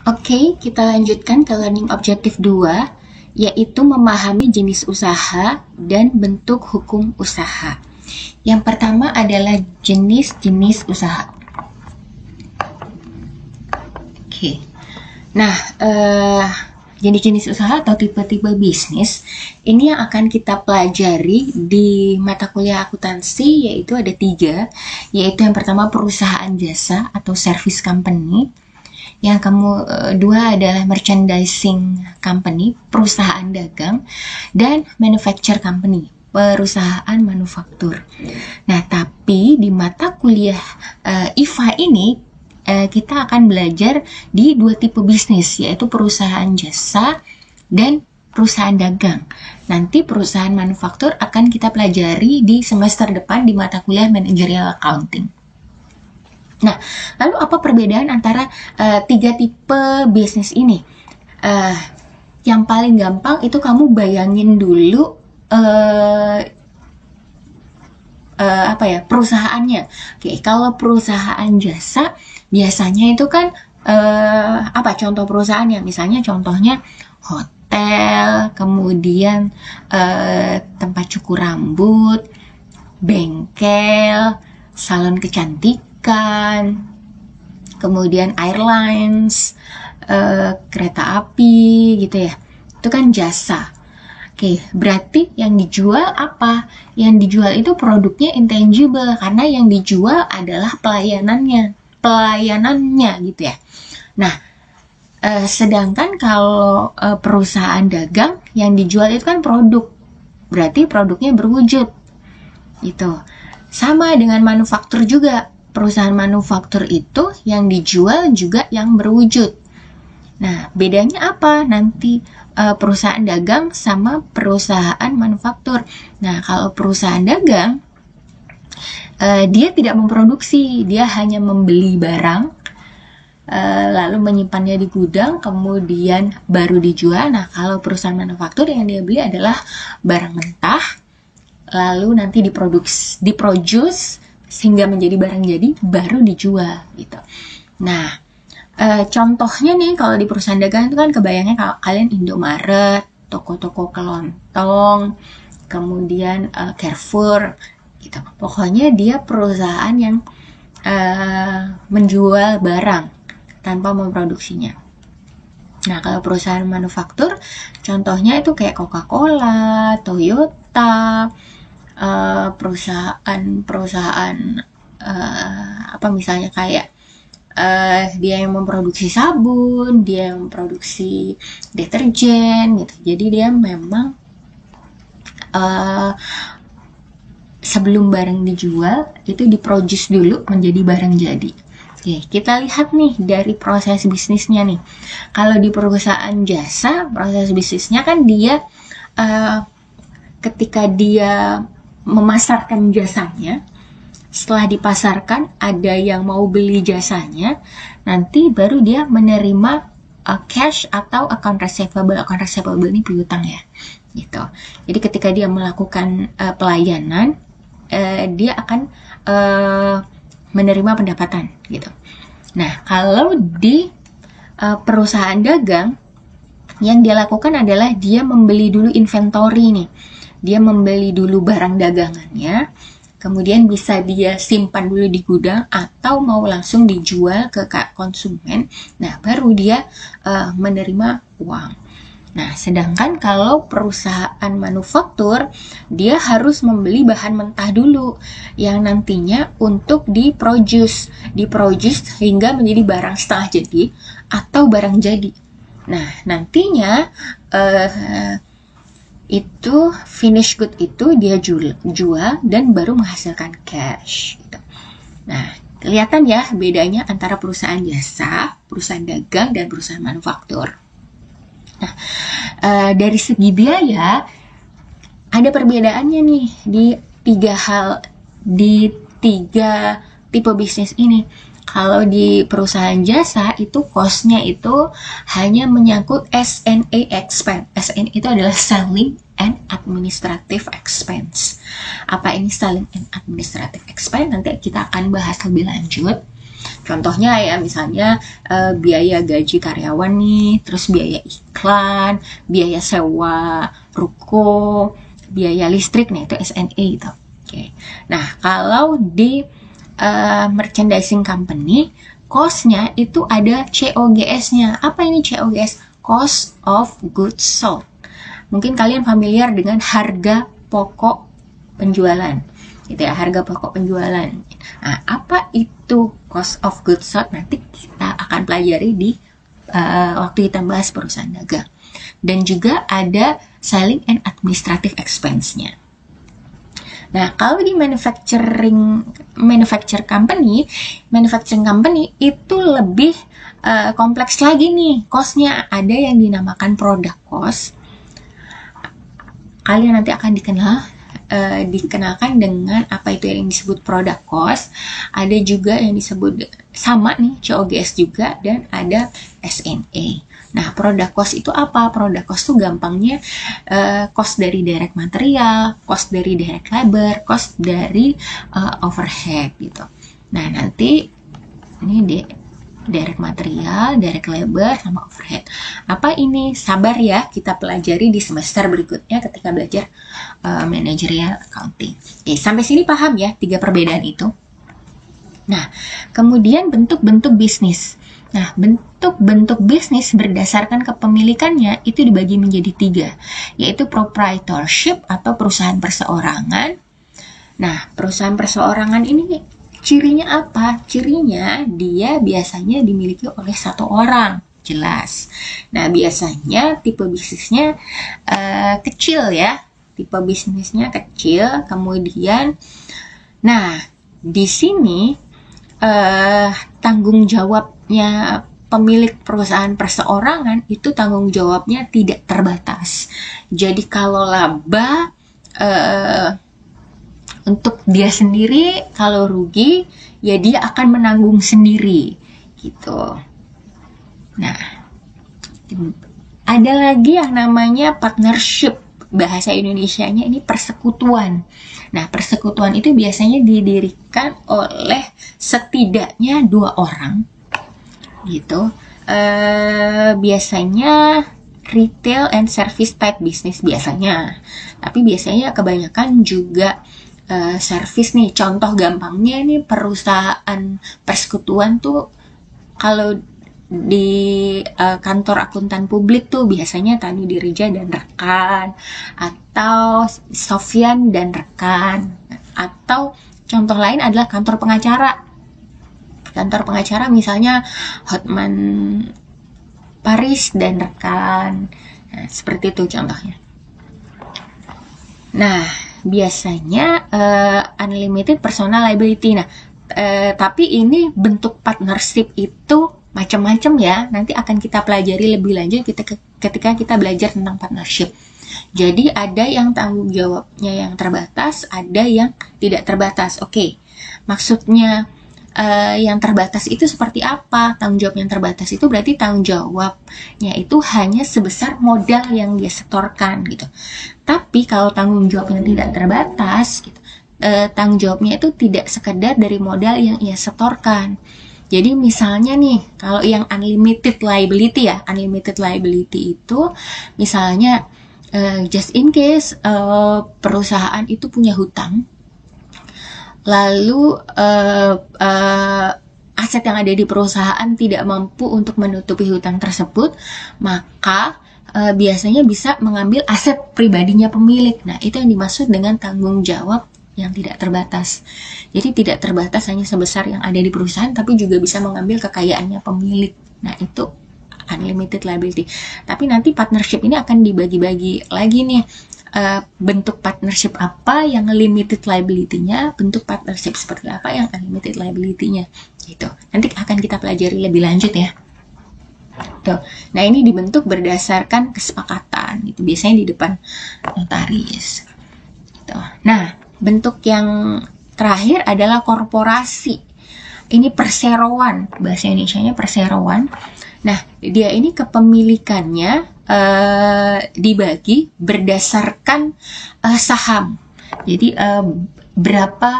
Oke, kita lanjutkan ke learning objective 2, yaitu memahami jenis usaha dan bentuk hukum usaha. Yang pertama adalah jenis-jenis usaha. Oke. Nah, jenis-jenis usaha atau tipe-tipe bisnis ini yang akan kita pelajari di mata kuliah akuntansi, yaitu ada 3, yaitu yang pertama perusahaan jasa atau service company, yang kedua adalah merchandising company, perusahaan dagang, dan manufacture company, perusahaan manufaktur. Nah, tapi di mata kuliah IFA ini kita akan belajar di 2 tipe bisnis, yaitu perusahaan jasa dan perusahaan dagang. Nanti perusahaan manufaktur akan kita pelajari di semester depan di mata kuliah managerial accounting. Nah, lalu apa perbedaan antara 3 tipe bisnis ini? Yang paling gampang itu kamu bayangin dulu perusahaannya. Oke, kalau perusahaan jasa biasanya itu kan contoh perusahaannya? Misalnya contohnya hotel, kemudian tempat cukur rambut, bengkel, salon kecantikan, kemudian airlines, kereta api gitu ya. Itu kan jasa. Oke, berarti yang dijual apa? Yang dijual itu produknya intangible karena yang dijual adalah pelayanannya gitu ya. Nah, sedangkan kalau perusahaan dagang yang dijual itu kan produk, berarti produknya berwujud gitu. Sama dengan manufaktur juga. Perusahaan manufaktur itu yang dijual juga yang berwujud. Nah, bedanya apa nanti perusahaan dagang sama perusahaan manufaktur? Nah, kalau perusahaan dagang, dia tidak memproduksi, dia hanya membeli barang, lalu menyimpannya di gudang, kemudian baru dijual. Nah, kalau perusahaan manufaktur yang dia beli adalah barang mentah, lalu nanti diproduce sehingga menjadi barang jadi, baru dijual gitu. Nah, contohnya nih kalau di perusahaan dagang itu kan kebayangnya kalau kalian Indomaret, toko-toko kelontong, kemudian Carrefour gitu. Pokoknya dia perusahaan yang menjual barang tanpa memproduksinya. Nah, kalau perusahaan manufaktur contohnya itu kayak Coca-Cola, Toyota, perusahaan misalnya kayak dia yang memproduksi sabun, dia yang memproduksi deterjen gitu. Jadi dia memang sebelum barang dijual itu diproduce dulu menjadi barang jadi. Oke, kita lihat nih dari proses bisnisnya nih. Kalau di perusahaan jasa, proses bisnisnya kan dia ketika dia memasarkan jasanya, setelah dipasarkan ada yang mau beli jasanya, nanti baru dia menerima cash atau account receivable. Account receivable ini piutang ya, gitu. Jadi ketika dia melakukan pelayanan, dia akan menerima pendapatan, gitu. Nah, kalau di perusahaan dagang, yang dia lakukan adalah dia membeli dulu inventory nih. Dia membeli dulu barang dagangannya, kemudian bisa dia simpan dulu di gudang atau mau langsung dijual ke konsumen. Nah, baru dia menerima uang. Nah, sedangkan kalau perusahaan manufaktur, dia harus membeli bahan mentah dulu yang nantinya untuk diproduce hingga menjadi barang setengah jadi atau barang jadi. Nah, nantinya itu finish good itu dia jual dan baru menghasilkan cash gitu. Nah, kelihatan ya bedanya antara perusahaan jasa, perusahaan dagang, dan perusahaan manufaktur. Nah, dari segi biaya ada perbedaannya nih di 3 tipe bisnis ini. Kalau di perusahaan jasa itu cost-nya itu hanya menyangkut S&A expense. S&A itu adalah selling and administrative expense. Apa ini selling and administrative expense? Nanti kita akan bahas lebih lanjut. Contohnya ya, misalnya biaya gaji karyawan nih, terus biaya iklan, biaya sewa ruko, biaya listrik, nih itu S&A gitu. Oke. Nah, kalau di merchandising company, cost-nya itu ada COGS-nya. Apa ini COGS? Cost of Goods Sold. Mungkin kalian familiar dengan harga pokok penjualan. Gitu ya, harga pokok penjualan. Nah, apa itu cost of goods sold? Nanti kita akan pelajari di waktu kita bahas perusahaan dagang. Dan juga ada selling and administrative expense-nya. Nah, kalau di manufacturing company itu lebih kompleks lagi nih cost-nya. Ada yang dinamakan product cost. Kalian nanti akan dikenalkan dengan apa itu yang disebut product cost. Ada juga yang disebut sama nih COGS juga, dan ada S&A. Nah, product cost itu apa? Product cost itu gampangnya cost dari direct material, cost dari direct labor, cost dari overhead gitu. Nah, nanti ini direct material, direct labor, sama overhead. Apa ini? Sabar ya, kita pelajari di semester berikutnya ketika belajar managerial accounting. Oke, sampai sini paham ya 3 perbedaan itu? Nah, kemudian bentuk-bentuk bisnis. Nah, bentuk-bentuk bisnis berdasarkan kepemilikannya itu dibagi menjadi 3, yaitu proprietorship atau perusahaan perseorangan. Nah, perusahaan perseorangan ini cirinya apa? Cirinya dia biasanya dimiliki oleh 1 orang, jelas. Nah, biasanya tipe bisnisnya kecil ya, tipe bisnisnya kecil. Kemudian, nah di sini tanggung jawabnya pemilik perusahaan perseorangan itu tanggung jawabnya tidak terbatas. Jadi kalau laba untuk dia sendiri, kalau rugi ya dia akan menanggung sendiri gitu. Nah, ada lagi yang namanya partnership. Bahasa Indonesianya ini persekutuan. Nah, persekutuan itu biasanya didirikan oleh setidaknya 2 orang gitu. Biasanya retail and service type business biasanya. Tapi biasanya kebanyakan juga service nih. Contoh gampangnya nih, perusahaan persekutuan tuh kalau di kantor akuntan publik tuh biasanya Tani Dirija dan rekan, atau Sofyan dan rekan, atau contoh lain adalah kantor pengacara. Kantor pengacara misalnya Hotman Paris dan rekan. Nah, seperti itu contohnya. Nah, biasanya unlimited personal liability. Nah, tapi ini bentuk partnership itu macam-macam ya. Nanti akan kita pelajari lebih lanjut ketika kita belajar tentang partnership. Jadi ada yang tanggung jawabnya yang terbatas, ada yang tidak terbatas. Oke, maksudnya yang terbatas itu seperti apa? Tanggung jawab yang terbatas itu berarti tanggung jawabnya itu hanya sebesar modal yang dia setorkan gitu. Tapi kalau tanggung jawab yang tidak terbatas gitu, tanggung jawabnya itu tidak sekedar dari modal yang ia setorkan. Jadi misalnya nih, kalau yang unlimited liability ya, unlimited liability itu misalnya just in case perusahaan itu punya hutang, lalu aset yang ada di perusahaan tidak mampu untuk menutupi hutang tersebut, maka biasanya bisa mengambil aset pribadinya pemilik. Nah, itu yang dimaksud dengan tanggung jawab yang tidak terbatas. Jadi tidak terbatas hanya sebesar yang ada di perusahaan, tapi juga bisa mengambil kekayaannya pemilik. Nah, itu unlimited liability. Tapi nanti partnership ini akan dibagi-bagi lagi nih. Bentuk partnership apa yang limited liability-nya, bentuk partnership seperti apa yang unlimited liability-nya. Gitu. Nanti akan kita pelajari lebih lanjut ya. Tuh. Nah, ini dibentuk berdasarkan kesepakatan. Gitu. Biasanya di depan notaris. Gitu. Nah, bentuk yang terakhir adalah korporasi. Ini perseroan, bahasa Indonesianya perseroan. Nah, dia ini kepemilikannya dibagi berdasarkan saham. Jadi berapa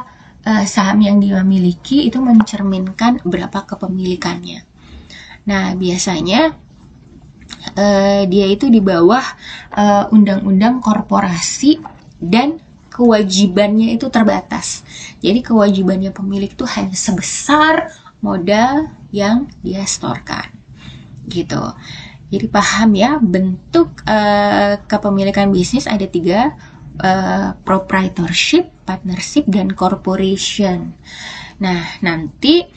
saham yang dia miliki itu mencerminkan berapa kepemilikannya. Nah, biasanya dia itu di bawah undang-undang korporasi dan kewajibannya itu terbatas. Jadi kewajibannya pemilik itu hanya sebesar modal yang dia setorkan. Gitu. Jadi paham ya, bentuk kepemilikan bisnis ada 3, proprietorship, partnership, dan corporation. Nah, nanti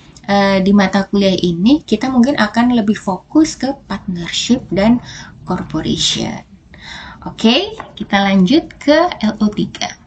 di mata kuliah ini kita mungkin akan lebih fokus ke partnership dan corporation. Oke, kita lanjut ke LO3.